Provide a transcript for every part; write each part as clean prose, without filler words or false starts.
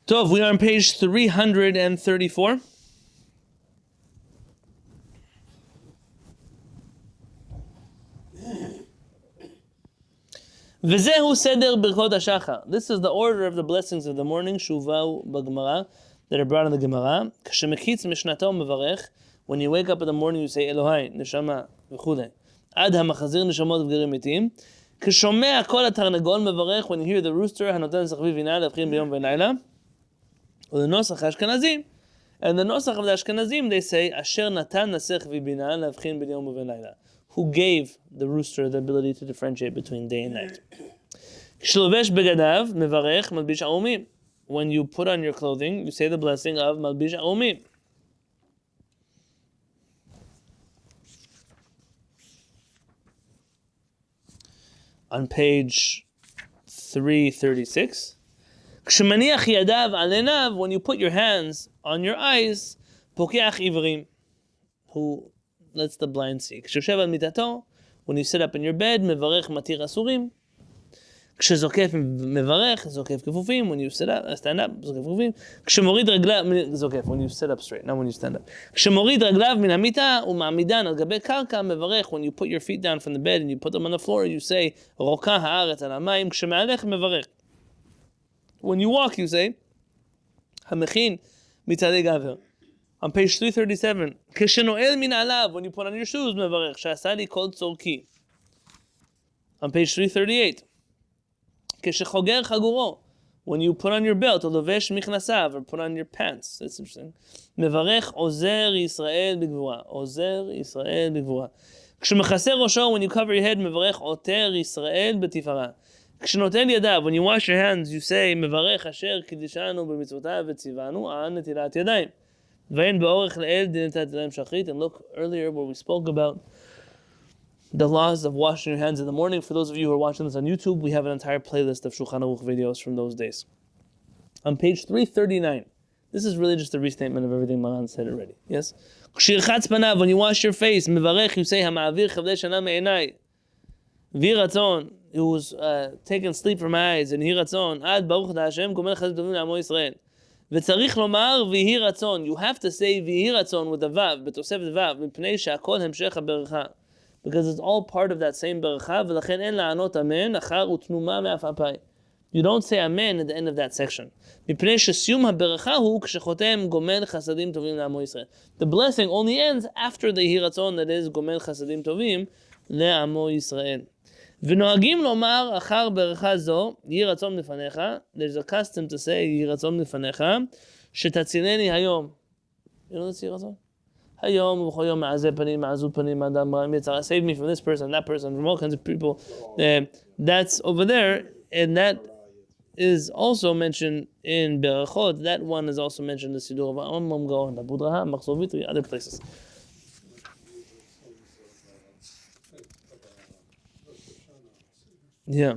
Tov, we are on page 334. V'zehu seder Birkot HaShachar. This is the order of the blessings of the morning, Shuvau b'Gemara, that are brought in the Gemara. K'shemekitz mishnato mevarech. When you wake up in the morning, you say Elohai, Neshamah, v'chudei. Ad ha'machazir neshamot v'gerim mitim. K'shomea kol ha'tarnegol mevarech. When you hear the rooster, hanoten zechvi v'ina levchim b'yom v'layla. Or the nosach Ashkenazim. And the nosach of the Ashkenazim, they say, Asher natan nasech v'bina levchim b'yom v'layla. Who gave the rooster the ability to differentiate between day and night. K'shlovesh begadav mevarech malbish ha'omim. When you put on your clothing, you say the blessing of malbish ha'omim. On page 336. K'shemaniach yadav alenav, when you put your hands on your eyes, pokeach ivrim, who lets the blind see. K'shoshev al mitato, when you sit up in your bed, mevarech matir asurim. K'shezokef mevarech, zokef kefufim, when you stand up, zokef kefufim. K'shemorid raglav, zokef, when you sit up straight, not when you stand up. K'shemorid raglav min hamita u'ma'amidan al gabe karka mevarech, when you put your feet down from the bed and you put them on the floor, you say, roka ha'aretz al hamayim, k'sheme'alech mevarech. When you walk, you say, hamechin mitzadei gaver. On page 337, Keshenoel min alav, when you put on your shoes, mevarech, sha'asali kol tzorki. On page 338, Keshechoger chaguro, when you put on your belt, or lovesh michnasav, or put on your pants. That's interesting. Mevarech ozer Yisrael b'gvura. Ozer Yisrael b'gvura. Kshemechaseh rosho, when you cover your head, mevarech oter Yisrael b'tifara. Kshenotel yadav, when you wash your hands, you say, mevarech asher kidishanu b'mitzvotav v'tzivanu an netilat yadayim. And look earlier where we spoke about the laws of washing your hands in the morning. For those of you who are watching this on YouTube, we have an entire playlist of Shulchan Aruch videos from those days. On page 339, this is really just a restatement of everything Maran said already. Yes? When you wash your face, you say, Viratzon, who's taken sleep from my eyes, and Hiratzon, Ad Baruch Hashem, Gomel Chesed Tovim L'Amo Yisrael. V'tzarich lomar v'hi ratzon. You have to say v'hi ratzon with the vav, b'tosefet vav, mipnei she'akol hemshech ha'beracha, because it's all part of that same beracha. V'lachen en la'anot amen achar utnuma me'af apai. You don't say amen at the end of that section. Mipnei she'siyum ha'beracha hu k'shechotem gomel chasadim tovim le'amo Yisrael. The blessing only ends after the hi ratzon, that is gomel chasadim tovim le'amo Yisrael. V'noagim lomar achar beracha zo yi ratzon lefanecha. There's a custom to say yi ratzon lefanecha shetatzileni hayom. You know what's yi ratzon? Hayom v'chol yom ma'azeh panim ma'azu panim adam ra'im yitzara. Save me from this person, that person, from all kinds of people. That's over there, and that is also mentioned in Berachot. That one is also mentioned in the Sidur of Amam Gaon, Abudraha, Machzovitri, other places. Yeah.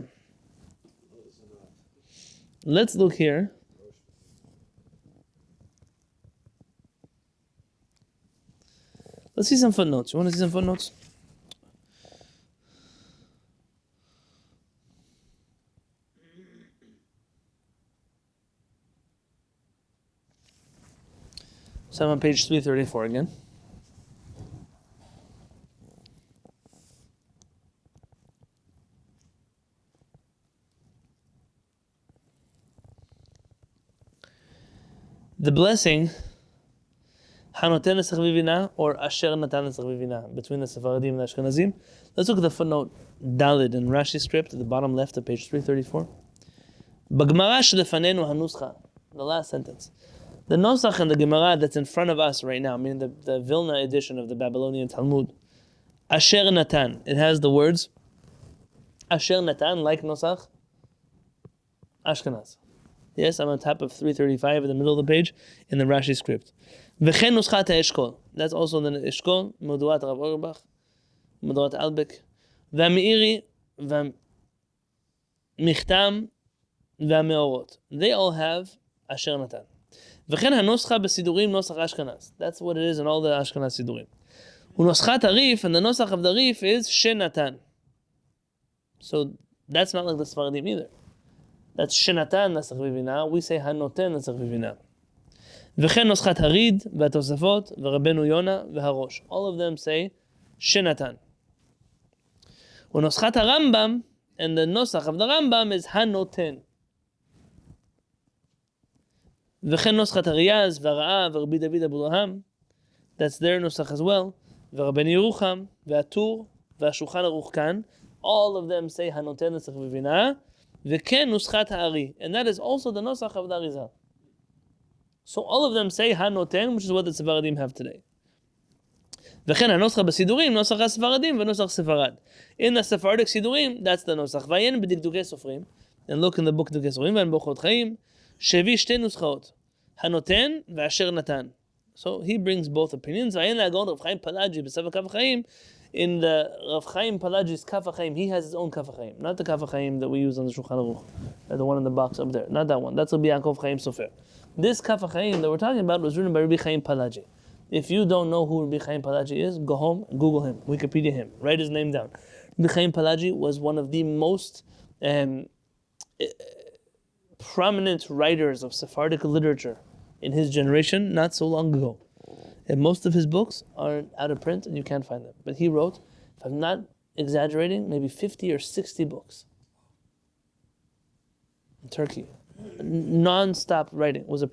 Let's look here. Let's see some footnotes. You want to see some footnotes? So I'm on page 334 again. The blessing, Hanoten Nesach Vivina, or Asher Natan Nesach Vivina, between the Sephardim and the Ashkenazim. Let's look at the footnote Dalid in Rashi script at the bottom left of page 334. B'Gemara shelefanenu hanuscha, the last sentence. The Nosach in the Gemara that's in front of us right now, meaning the Vilna edition of the Babylonian Talmud, Asher Natan, it has the words Asher Natan, like Nosach, Ashkenaz. Yes, I'm on top of 335 in the middle of the page in the Rashi script. V'chen nuschat ha'eshkol. That's also the Eshkol, Moduat Rav Auerbach, Moduat Albek, V'ami'iri, V'michtam, V'meorot. They all have Asher Natan. V'chen ha'noscha b'sidurim nosach Ashkenaz. That's what it is in all the Ashkenaz sidurim. Unoschat harif, and the nosach of the rif is Shen Natan. So that's not like the Sfaradim either. That's Shenatan Nasach Vivina. We say Hanoten Nasach Vivina. V'chen Noschat Harid, V'atosafot, V'Rabbeinu Yona, V'Harosh. All of them say Shenatan. When Noschat HaRambam, and the Nosach of the Rambam is Hanoten. V'chen Noschat Hariyaz, V'Ra'a, V'Rabbi David Avraham. That's their Nosach as well. V'Rabbeinu Yerucham, V'Atur, V'Shulchan Aruch Kan. All of them say Hanoten Nasach Vivina. V'ken Nuschat Ha'ari. And that is also the Nosach of the Arizal. So all of them say Hanoten, which is what the Sephardim have today. V'chen HaNosach b'Sidurim, Nosach HaSephardim, V'Nosach Sefarad. In the Sephardic Sidurim, that's the Nosach. Vayen b'Dikdukei Sofrim. And look in the book Dikdukei Sofrim, and Orach Chaim, Shevi Shtei Nuschaot. Hanoten v'Asher Natan. So he brings both opinions. Vayen la'agon Rav Chaim Palaji b'Sefer Kaf HaChaim. In the Rav Chaim Palaji's Kaf HaChaim, he has his own Kaf HaChaim. Not the Kaf HaChaim that we use on the Shulchan Aruch. The one in the box up there. Not that one. That's Rabbi Yaakov Chaim Sofer. This Kaf HaChaim that we're talking about was written by Rabbi Chaim Palaji. If you don't know who Rabbi Chaim Palaji is, go home, Google him, Wikipedia him, write his name down. Rabbi Chaim Palaji was one of the most prominent writers of Sephardic literature in his generation, not so long ago. And most of his books are out of print and you can't find them. But he wrote, if I'm not exaggerating, maybe 50 or 60 books in Turkey. Non-stop writing. Was a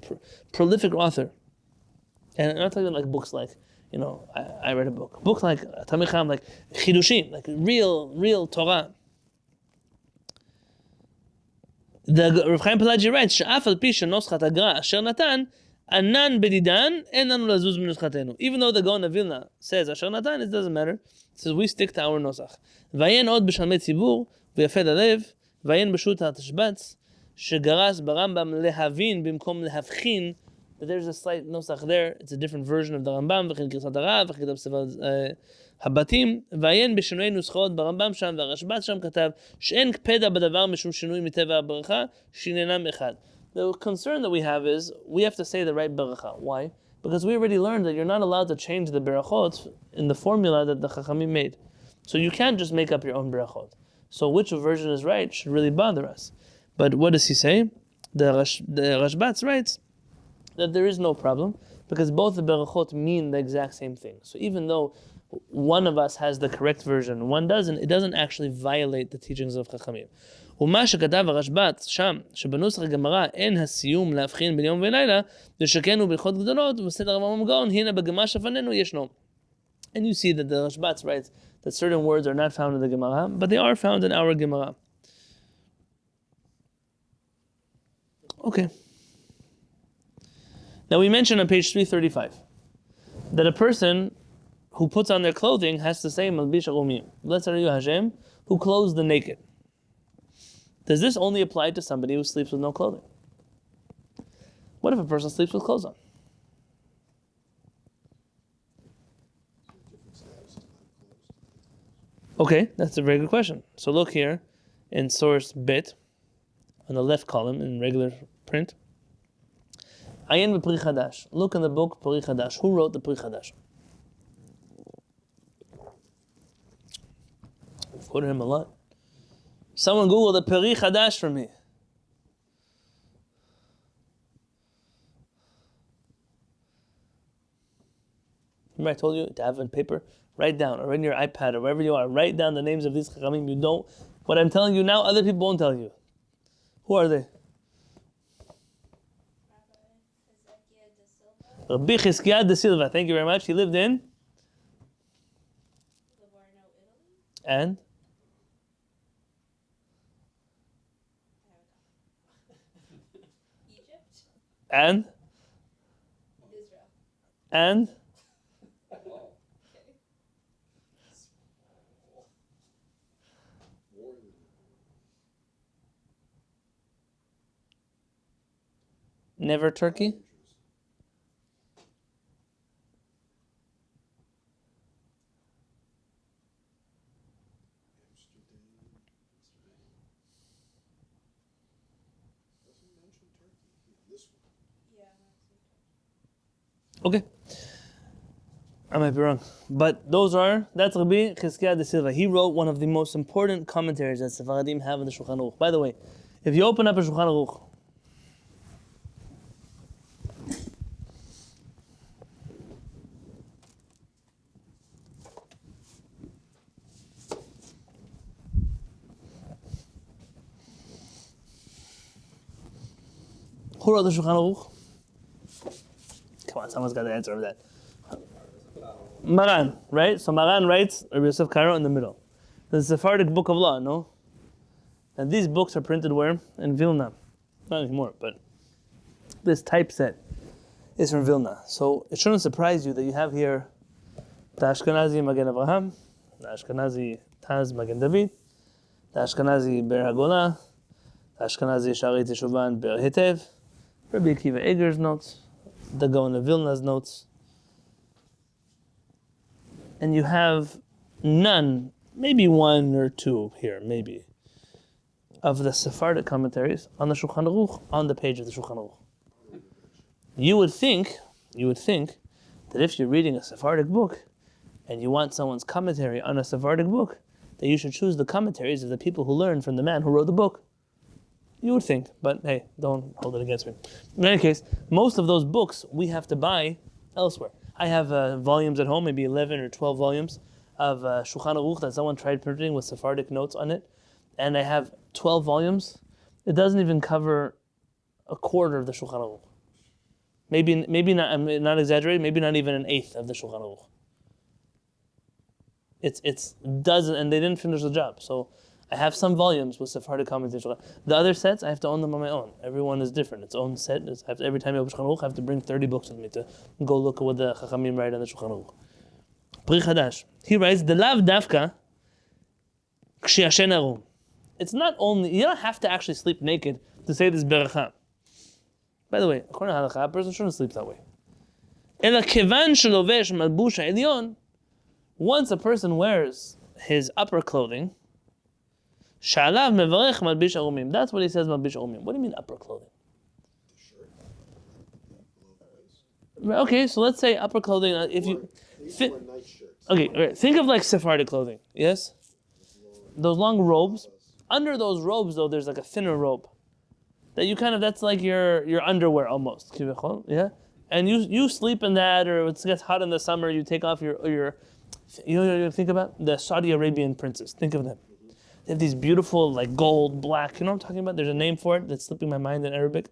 prolific author. And I'm not talking like books like, I read a book. Books like Talmid Chacham, like Chidushim, like real Torah. The Rav Chaim Palaji writes, "She'af al pi she'noschat agra asher natan anan bedidan en anu lazuz minuschatenu." Even though the Gaon of Vilna says asher natan, it doesn't matter. It says we stick to our nosach. Vayen od b'shalmei tzibur v'yafed alev vayen b'shut ha'tashbatz shegaras barambam lehavin bimkom lehavchin. There's a slight nosach there. It's a different version of the Rambam. V'chen kirsat harav v'chen sevad habatim vayen b'shinui nuschot barambam sham v'rashbat sham katav she'en kpeda b'davar mishum shinui miteva ha'beracha shinenam echad. The concern that we have is we have to say the right beracha. Why? Because we already learned that you're not allowed to change the berachot in the formula that the Chachamim made. So you can't just make up your own berachot. So which version is right should really bother us. But what does he say? The Rashbatz writes that there is no problem because both the berachot mean the exact same thing. So even though one of us has the correct version, one doesn't, it doesn't actually violate the teachings of Chachamim. ומה שכתב הרשב"ץ שם, שבנוסח הגמרא אין הסיום להבחין בין יום ולילה, לשכנו בהלכות גדולות, ובסדר הרמב"ם גאון, הנה בגמרא שפנינו ישנו. And you see that the Rashbatz writes that certain words are not found in the Gemara, but they are found in our Gemara. Okay. Now we mentioned on page 335 that a person who puts on their clothing has to say Malbish Arumim. Blessed are you Hashem, who clothes the naked. Does this only apply to somebody who sleeps with no clothing? What if a person sleeps with clothes on? Okay, that's a very good question. So look here in source bit, on the left column in regular print. Ayin b'Pri Chadash. Look in the book Pri Chadash. Who wrote the Pri Chadash? I've quoted him a lot. Someone Google the Pri Chadash for me. Remember I told you to have a paper? Write down, or in your iPad, or wherever you are, write down the names of these Chachamim. You don't, what I'm telling you now, other people won't tell you. Who are they? Rabbi Chizkiah de Silva. Thank you very much. He lived in? And? Egypt. And? Israel. And? Never Turkey? Okay. I might be wrong. But that's Rabbi Chizkiah de Silva. He wrote one of the most important commentaries that Sephardim have in the Shulchan Aruch. By the way, If you open up a Shulchan Aruch, who wrote the Shulchan Aruch? Come on, someone's got the answer of that. Maran, right? So Maran writes Rabbi Yosef Karo in the middle. The Sephardic book of law, no? And these books are printed where? In Vilna. Not anymore, but this typeset is from Vilna. So it shouldn't surprise you that you have here the Ashkenazi Magen Avraham, the Ashkenazi Taz Magen David, the Ashkenazi Ber HaGolah, the Ashkenazi Shaar Teshuvan Ber Hitev, Rabbi Akiva Eger's notes, the Gaon of Vilna's notes, and you have none, maybe one or two here, maybe, of the Sephardic commentaries on the Shulchan Aruch, on the page of the Shulchan Aruch. You would think that if you're reading a Sephardic book and you want someone's commentary on a Sephardic book, that you should choose the commentaries of the people who learned from the man who wrote the book. You would think, but hey, don't hold it against me. In any case, most of those books we have to buy elsewhere. I have volumes at home, maybe 11 or 12 volumes of Shulchan Aruch that someone tried printing with Sephardic notes on it, and I have 12 volumes. It doesn't even cover a quarter of the Shulchan Aruch. Maybe not. I'm not exaggerating. Maybe not even an eighth of the Shulchan Aruch. It's doesn't, and they didn't finish the job. So I have some volumes with Sephardic commentaries. The other sets, I have to own them on my own. Everyone is different. Its own set. Every time I open Shulchan Aruch, I have to bring 30 books with me to go look at what the Chachamim write on the Shulchan Aruch. Pri Chadash. He writes, the lav dafka k'sheyashen arum. It's not only, you don't have to actually sleep naked to say this Berachot. By the way, according to Halakha, a person shouldn't sleep that way. Ela kevan shelovesh malbush ha'elyon. Once a person wears his upper clothing, sha'alav mevarech malbish arumim. That's what he says, malbish arumim. What do you mean upper clothing? Okay, so let's say upper clothing. If you okay, think of like Sephardic clothing. Yes, those long robes. Under those robes, though, there's like a thinner robe that you kind of, that's like your underwear almost. Yeah, and you sleep in that, or it gets hot in the summer. You take off your you know what you think about? The Saudi Arabian princes. Think of them. They have these beautiful like gold, black. You know what I'm talking about? There's a name for it that's slipping my mind in Arabic.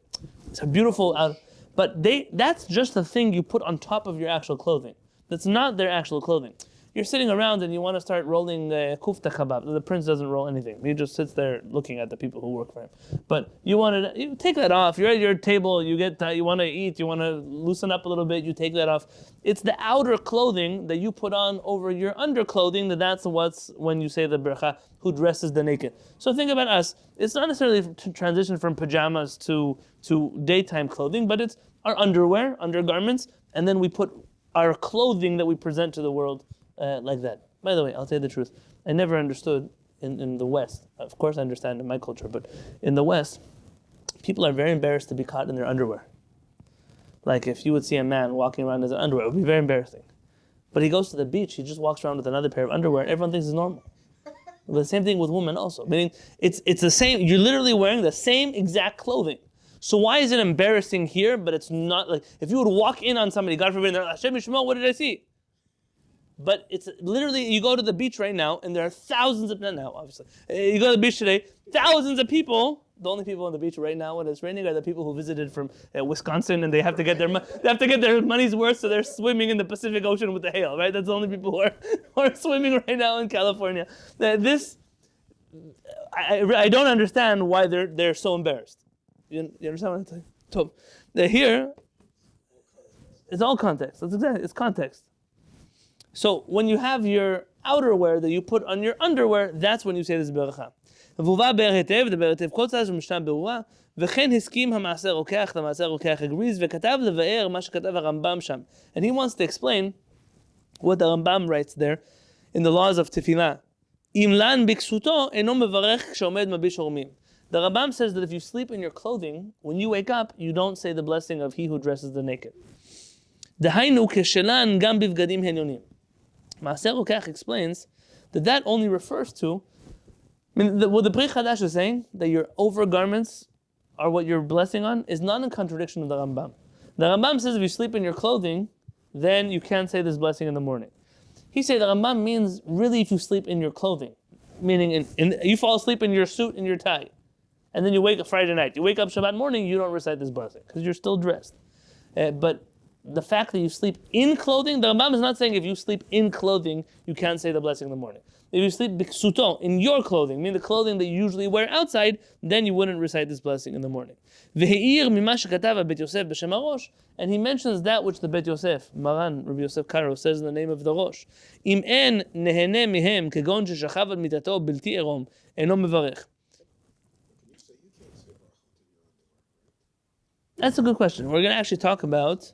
It's a beautiful but that's just the thing you put on top of your actual clothing. That's not their actual clothing. You're sitting around and you want to start rolling kufta kebab. The prince doesn't roll anything. He just sits there looking at the people who work for him. But you take that off. You're at your table. You want to eat. You want to loosen up a little bit. You take that off. It's the outer clothing that you put on over your underclothing. That's what's when you say the berachah, who dresses the naked. So think about us. It's not necessarily to transition from pajamas to daytime clothing, but it's our underwear, undergarments, and then we put our clothing that we present to the world like that. By the way, I'll tell you the truth. I never understood in the West. Of course I understand in my culture, but in the West, people are very embarrassed to be caught in their underwear. Like if you would see a man walking around in his underwear, it would be very embarrassing. But he goes to the beach, he just walks around with another pair of underwear, and everyone thinks it's normal. But the same thing with women also. Meaning, it's the same, you're literally wearing the same exact clothing. So why is it embarrassing here, but it's not like, if you would walk in on somebody, God forbid, and they're like, Hashem Yishmael, what did I see? But it's literally, you go to the beach right now, and there are thousands of, not now, obviously. You go to the beach today, thousands of people. The only people on the beach right now when it's raining are the people who visited from Wisconsin, and they have to get their money's worth, so they're swimming in the Pacific Ocean with the hail, right? That's the only people who are swimming right now in California. I don't understand why they're so embarrassed. You understand what I'm saying? So they're here. It's all context. It's context. So when you have your outerwear that you put on your underwear, that's when you say this berachah. And he wants to explain what the Rambam writes there in the laws of tefillah. The Rambam says that if you sleep in your clothing, when you wake up, you don't say the blessing of he who dresses the naked. Maaser Rokach explains that only refers to I mean, what the Brit Chadash is saying, that your overgarments are what you're blessing on, is not in contradiction of the Rambam. The Rambam says if you sleep in your clothing, then you can't say this blessing in the morning. He said the Rambam means really if you sleep in your clothing, meaning you fall asleep in your suit and your tie, and then you wake up Friday night. You wake up Shabbat morning, you don't recite this blessing because you're still dressed. But the fact that you sleep in clothing, the Rambam is not saying if you sleep in clothing, you can't say the blessing in the morning. If you sleep biksuto, in your clothing, meaning the clothing that you usually wear outside, then you wouldn't recite this blessing in the morning. And he mentions that which the Bet Yosef, Maran, Rabbi Yosef Karo, says in the name of the Rosh. Im en nehene mihem kegon sheshachav al mitato bilti erom eno mevarech. That's a good question. We're going to actually talk about.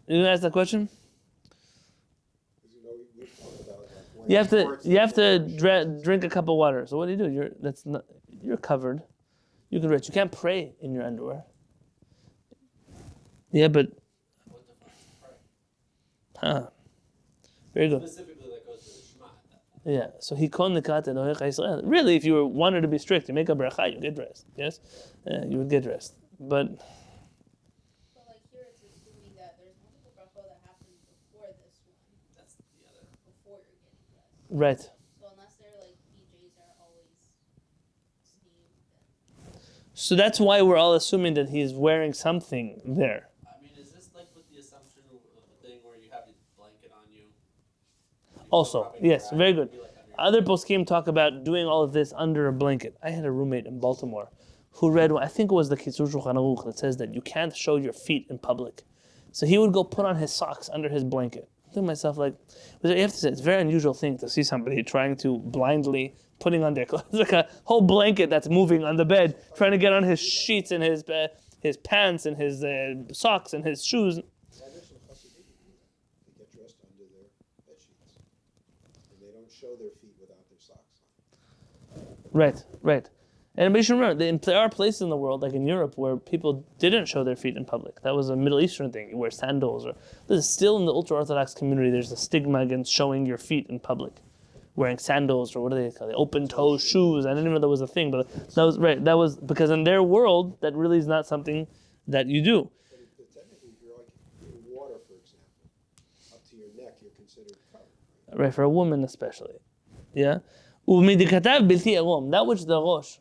You're going to ask that question? You have to drink a cup of water. So what do? You're covered. You can rest. You can't pray in your underwear. Yeah, but very good. Specifically, that goes to the Shema. Yeah. So he kon nikat Orach Chaim. Really, if you wanted to be strict, you make a berachot, you get dressed. Yes, you would get dressed. But like here, it's assuming that there's multiple berachot that happens before this one. That's the other. Before you're getting dressed. right. So unless they're like PJs are always steamed. So that's why we're all assuming that he's wearing something there. I mean, is this like with the assumption of the thing where you have this blanket on you? Also, yes, very good. Other poskim talk about doing all of this under a blanket. I had a roommate in Baltimore who read, I think it was the Kitzur Shulchan Aruch that says that you can't show your feet in public. So he would go put on his socks under his blanket. I think to myself, like, you have to say, it's a very unusual thing to see somebody trying to blindly putting on their clothes. It's like a whole blanket that's moving on the bed, trying to get on his sheets and his pants and his socks and his shoes. They get dressed under their bed sheets, and they don't show their feet without their socks on. Right. And we should remember, there are places in the world, like in Europe, where people didn't show their feet in public. That was a Middle Eastern thing. You wear sandals. This is still in the ultra-Orthodox community, there's a stigma against showing your feet in public. Wearing sandals, or what do they call it? Open-toe shoes. I didn't even know that was a thing, but that was right. That was because in their world, that really is not something that you do. But technically, if you're like in water, for example, up to your neck, you're considered covered. Right, for a woman especially. Yeah? Umidikatav bilti erom. That which the Rosh.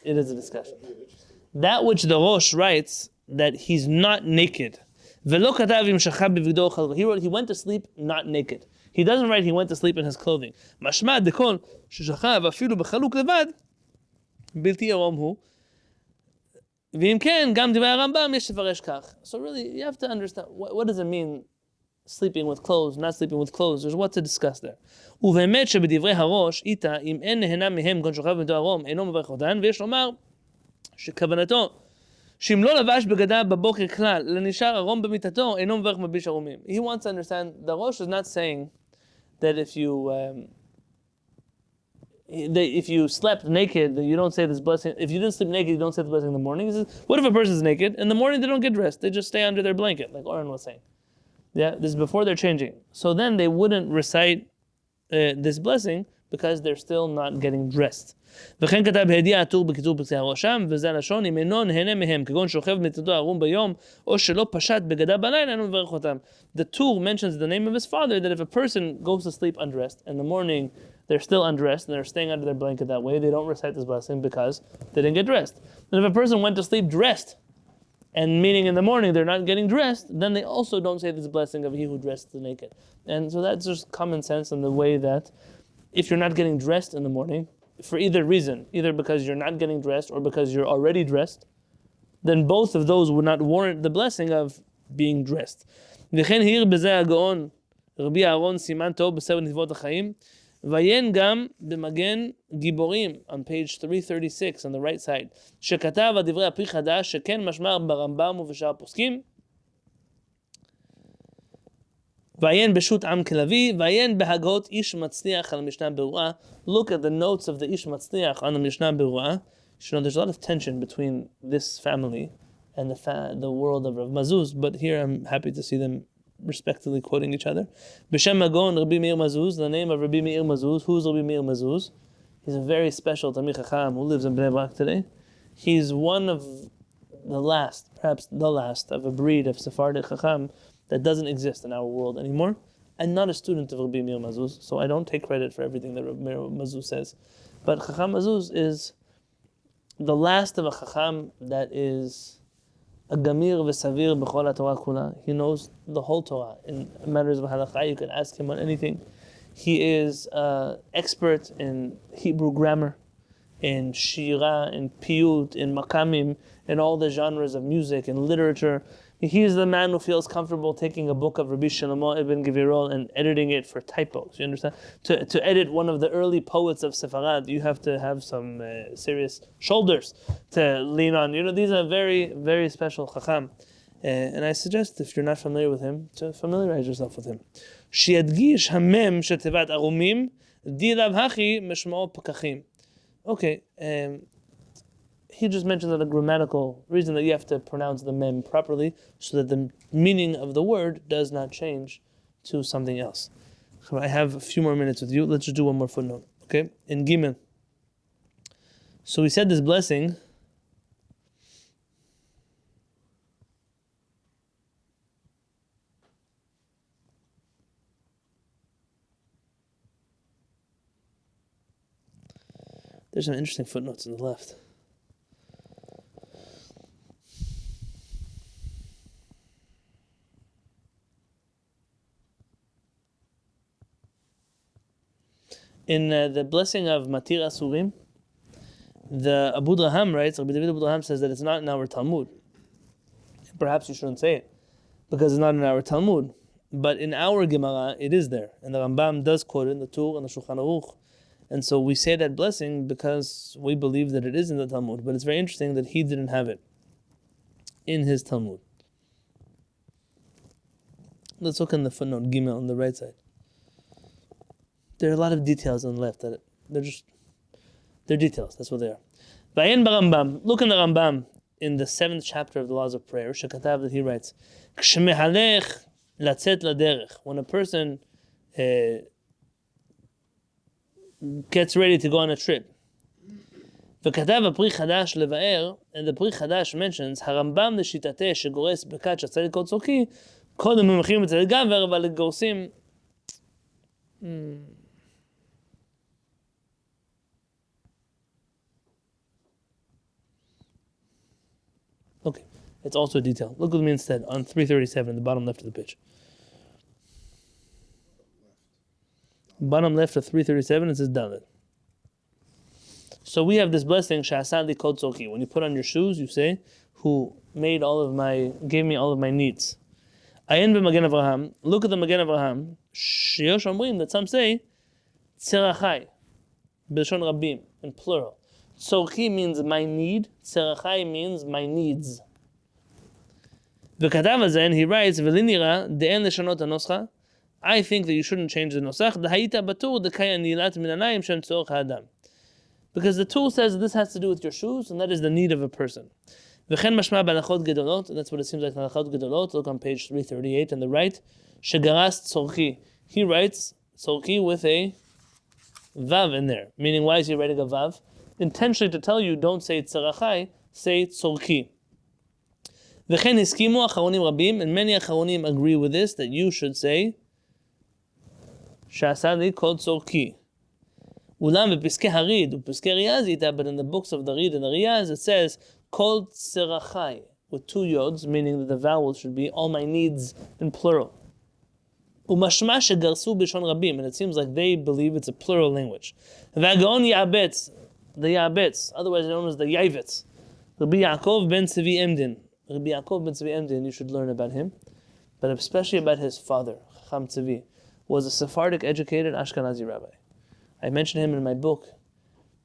That's a discussion, by the way. It is a discussion. That which the Rosh writes that he's not naked. Velo katav im shachab b'vigdo chalva. He went to sleep not naked. He doesn't write he went to sleep in his clothing. Mashma dekol sheshachav afilu b'chaluk levad bilti erom hu. V'im ken gam divrei Rambam yesh lefaresh kach. So really, you have to understand what does it mean. Sleeping with clothes, not sleeping with clothes. There's what to discuss there. ובאמת שבדברי הראש, איתה, אם אין נהנה מהם גון שוכב בנתו הרום, אינו מברך אותן, ויש לומר שכוונתו, שאם לא לבש בגדיו בבוקר כלל, לנשאר הרום במיטתו, אינו מברך מביש הרומים. He wants to understand, the Rosh is not saying that if you slept naked, that you don't say this blessing. If you didn't sleep naked, you don't say the blessing in the morning. He says, what if a person's naked? In the morning, they don't get dressed. They just stay under their blanket, like Oren was saying. Yeah, this is before they're changing. So then they wouldn't recite this blessing because they're still not getting dressed. וכן כתב בהדיע הטור בקיצור פרקי הראשם, וזה הלשון, אם אינו נהנה מהם, כגון שוכב במיטתו ערום ביום, או שלא פשט בגדיו בלילה, אינו מברך אותם. The tour mentions the name of his father, that if a person goes to sleep undressed, in the morning they're still undressed, and they're staying under their blanket that way, they don't recite this blessing because they didn't get dressed. And if a person went to sleep dressed, and meaning in the morning they're not getting dressed, then they also don't say this blessing of he who dressed the naked. And so that's just common sense in the way that if you're not getting dressed in the morning, for either reason, either because you're not getting dressed or because you're already dressed, then both of those would not warrant the blessing of being dressed. וכן העיר בזה הגאון רבי אהרון סימן טוב בספר נתיבות החיים, ועיין גם במגן גיבורים, on page 336 on the right side, שכתב על דברי הפרי חדש, שכן משמע ברמב"ם ובשאר הפוסקים, ועיין בשו"ת עם כלבי, ועיין בהגות איש מצליח על המשנה ברורה. Look at the notes of the איש מצליח on the משנה ברורה. You know, there's a lot of tension between this family and the world of Rav Mazuz, but here I'm happy to see them respectively quoting each other. B'shem Magon Rabbi Meir Mazuz, the name of Rabbi Meir Mazuz. Who's Rabbi Meir Mazuz? He's a very special Talmid Chacham who lives in Bnei Brak today. He's one of the last, perhaps the last, of a breed of Sephardic Chacham that doesn't exist in our world anymore. I'm not a student of Rabbi Meir Mazuz, so I don't take credit for everything that Rabbi Meir Mazuz says. But Chacham Mazuz is the last of a Chacham that is a Gamir v'Savir b'chol Torah kula. He knows the whole Torah. In matters of halakha, you can ask him on anything. He is expert in Hebrew grammar, in Shira, in Piyut, in Makamim, in all the genres of music and literature. He is the man who feels comfortable taking a book of Rabbi Shlomo ibn Gvirol and editing it for typos. You understand? To edit one of the early poets of Sepharad, you have to have some serious shoulders to lean on. You know, these are very, very special chacham. And I suggest, if you're not familiar with him, to familiarize yourself with him. Shiadgish hamem shetevat arumim dilav hachi meshmao pekachim. Okay, he just mentioned that a grammatical reason that you have to pronounce the mem properly so that the meaning of the word does not change to something else. I have a few more minutes with you. Let's just do one more footnote. Okay, in Gimel. So we said this blessing. There's some interesting footnotes on the left. In the blessing of Matir Asurim, the Abu Draham writes, Rabbi David Abu Draham says that it's not in our Talmud. Perhaps you shouldn't say it, because it's not in our Talmud. But in our Gemara, it is there. And the Rambam does quote it in the Tur and the Shulchan Aruch. And so we say that blessing because we believe that it is in the Talmud. But it's very interesting that he didn't have it in his Talmud. Let's look in the footnote Gimel on the right side. There are a lot of details on the left. They're details. That's what they are. Vayen Barambam. Look in the Rambam in the 7th chapter of the Laws of Prayer. Shekatav, that he writes, Kshmehalech latzet laderech. When a person gets ready to go on a trip. וכתב הפרי חדש לבאר, and the פרי חדש mentions, הרמב"ם לשיטתה שגורס ברכת שצריך כל צורכי, קודם ממחים אצל גבר, אבל גורסים... Okay, it's also a detail. Look with me instead on 337, the bottom left of the page. Bottom left of 337, it says Dalet. So we have this blessing, Sha'asan li kol tzorki. When you put on your shoes, you say, who gave me all of my needs. Ayin b'Magen Avraham. Look at the Magen Avraham. Shiyosh omrim, that some say, tzerachai, b'lshon rabim, in plural. Tzorki means my need. Tzerachai means my needs. V'katav hazen, he writes, v'linira de'en leshanot hanoscha. I think that you shouldn't change the nosach. Because the tool says this has to do with your shoes, and that is the need of a person. And that's what it seems like in Halachot Gedolot. Look on page 338 on the right. Shegaras tzorki. He writes tzorki with a vav in there. Meaning, why is he writing a vav? Intentionally to tell you, don't say tzarachai, say tzorki. V'chen hiskimu acharonim rabim, and many acharonim agree with this, that you should say Sha'asani called tzorki. Ulam v'piskei harid u'piskei riyaz, but in the books of the Rid and the Riyaz it says called tzerachai with 2 yods, meaning that the vowel should be all my needs in plural. Umashma shegarsu b'shon rabim, and it seems like they believe it's a plural language. V'agaon ya'abetz, the ya'abetz, otherwise known as the ya'avetz. Rabbi Yaakov ben Tzvi Emdin. Rabbi Yaakov ben Tzvi Emdin, you should learn about him, but especially about his father, Chacham Tzvi, was a Sephardic educated Ashkenazi rabbi. I mentioned him in my book,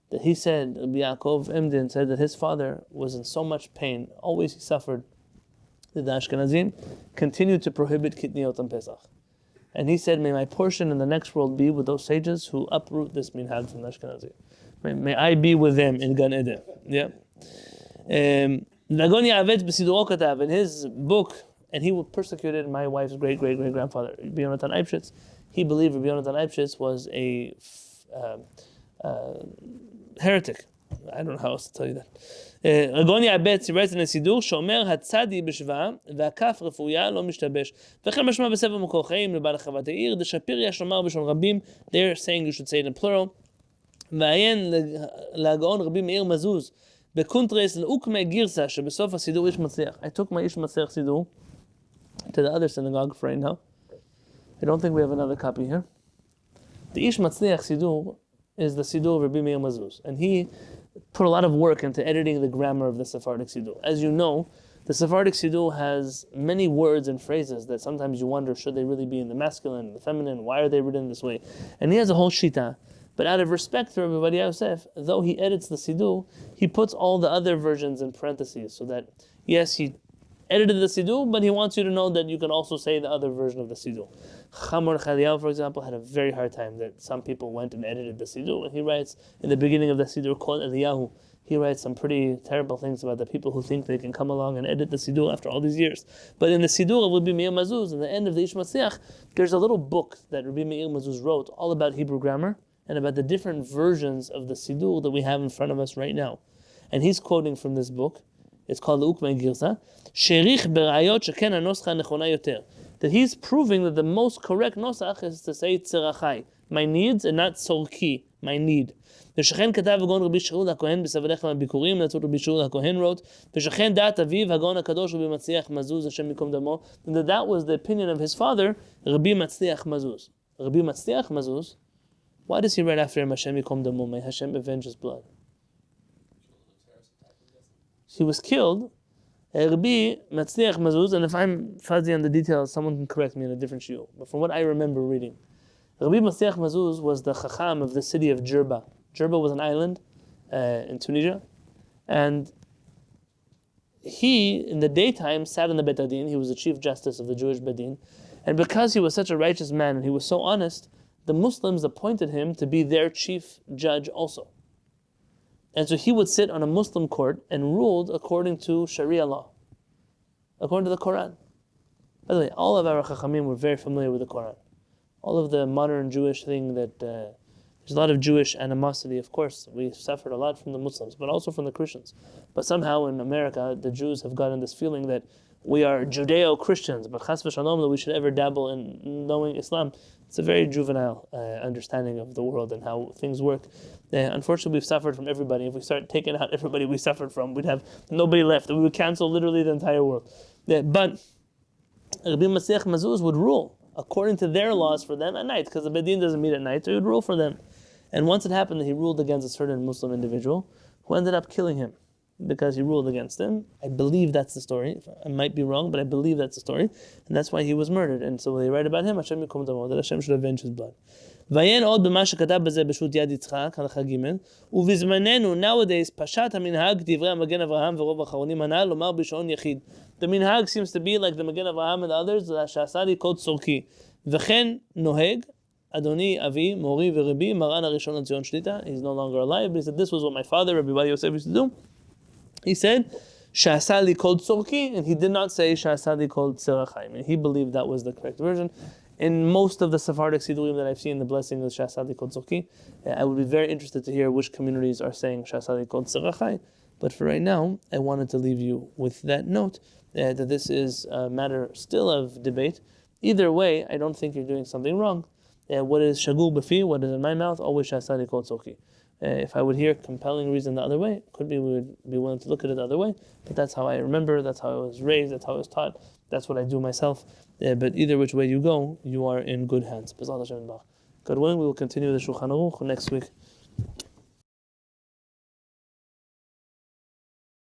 that he said, Rabbi Yaakov Emdin said that his father was in so much pain, always he suffered, that the Ashkenazim continued to prohibit kitniot on Pesach. And he said, may my portion in the next world be with those sages who uproot this minhag from the Ashkenazim. May I be with them in Gan Eden. Yeah. In his book, and he persecuted my wife's great-great-great-grandfather, Rabbi Yonatan Eibshitz. He believed Rabbi Yonatan Eibshitz was a heretic. I don't know how else to tell you that. Agoni Abetz writes in a Sidur, Shomer Hatzadi b'shva, והכף רפויה לא משתבש. וכן משמע בספר מקור חיים לבעל חוות העיר, דשפיר יש לומר בשון רבים, they're saying you should say it in plural. ועיין להגאון רבי מאיר מזוז, בקונטרס לאוקמה גירסה, שבסוף הסידור איש מצליח. I took my איש מצליח סידור to the other synagogue for right now. I don't think we have another copy here. The Ish Matzliach Sidur is the Sidur of Rabbi Meir Mazuz, and he put a lot of work into editing the grammar of the Sephardic Sidur. As you know, the Sephardic Sidur has many words and phrases that sometimes you wonder, should they really be in the masculine, the feminine, why are they written this way? And he has a whole shita. But out of respect for everybody Yosef, though he edits the Sidur, he puts all the other versions in parentheses, so that, yes, he edited the Sidur, but he wants you to know that you can also say the other version of the Sidur. Chamor Chaliel, for example, had a very hard time that some people went and edited the Sidur, and he writes in the beginning of the Sidur called Eliyahu, he writes some pretty terrible things about the people who think they can come along and edit the Sidur after all these years. But in the Sidur of Rabbi Meir Mazuz, in the end of the Ish Matzliach, there's a little book that Rabbi Meir Mazuz wrote all about Hebrew grammar and about the different versions of the Sidur that we have in front of us right now. And he's quoting from this book. It's called Ukma Girsa. Sherich berayot sheken hanoscha nechona yoter. That he's proving that the most correct nosach is to say tzerachai, my needs, and not tzorki, my need. ושכן כתב הגאון רבי שאול הכהן בספריכם הביקורים, that's what רבי שאול הכהן wrote, ושכן דעת אביו הגאון הקדוש רבי מצליח מזוז השם ייקום דמו, and that was the opinion of his father, רבי מצליח מזוז. רבי מצליח מזוז, why does he write after him Hashem yikом damo, may Hashem avenge his blood? He was killed. Rabbi Matzliach Mazuz, and if I'm fuzzy on the details, someone can correct me in a different shiur. But from what I remember reading, Rabbi Matzliach Mazuz was the Chacham of the city of Jerba. Jerba was an island in Tunisia, and he, in the daytime, sat in the Bet Adin. He was the chief justice of the Jewish Bedin, and because he was such a righteous man and he was so honest, the Muslims appointed him to be their chief judge also. And so he would sit on a Muslim court and ruled according to Sharia law, according to the Quran. By the way, all of our Chachamim were very familiar with the Quran. All of the modern Jewish thing that there's a lot of Jewish animosity. Of course, we suffered a lot from the Muslims, but also from the Christians. But somehow in America, the Jews have gotten this feeling that we are Judeo-Christians, but chas v'shalom, that we should ever dabble in knowing Islam. It's a very juvenile understanding of the world and how things work. Unfortunately, we've suffered from everybody. If we start taking out everybody we suffered from, we'd have nobody left. We would cancel literally the entire world. But Rabbi Matzliach Mazuz would rule according to their laws for them at night, because the Bedin doesn't meet at night, so he would rule for them. And once it happened that he ruled against a certain Muslim individual who ended up killing him because he ruled against him. I believe that's the story. I might be wrong, but I believe that's the story. And that's why he was murdered. And so they write about him, Hashem yikom damo, that Hashem should avenge his blood. ועיין עוד במה שכתב בזה בשו"ת יד יצחק, הלכה ג' ובזמננו, nowadays, פשט המנהג דברי המגן אברהם ורוב האחרונים הנ"ל, לומר בשעון יחיד. The minhag seems to be like the מגן אברהם and the others, שעשה לי קוד צורכי. וכן נוהג, אדוני, אבי, מורי ורבי, מרן הראשון לציון שליטה, he's no longer alive, but he said, this was what my father, Rabbi Yosef, used to do. He said, שעשה לי קוד צורכי, and he did not say, שעשה לי קוד צרחי. I mean, he believed that was the correct version. In most of the Sephardic Sidurim that I've seen, the blessing is Shasali Kod Tzorki. I would be very interested to hear which communities are saying Shasali Kod Tzerachai. But for right now, I wanted to leave you with that note that this is a matter still of debate. Either way, I don't think you're doing something wrong. What is Shagur B'fi, what is in my mouth, always Shasali Kod Tzorki. If I would hear compelling reason the other way, could be we would be willing to look at it the other way. But that's how I remember, that's how I was raised, that's how I was taught, that's what I do myself. But either which way you go, you are in good hands. God willing, we will continue the Shulchan Aruch next week.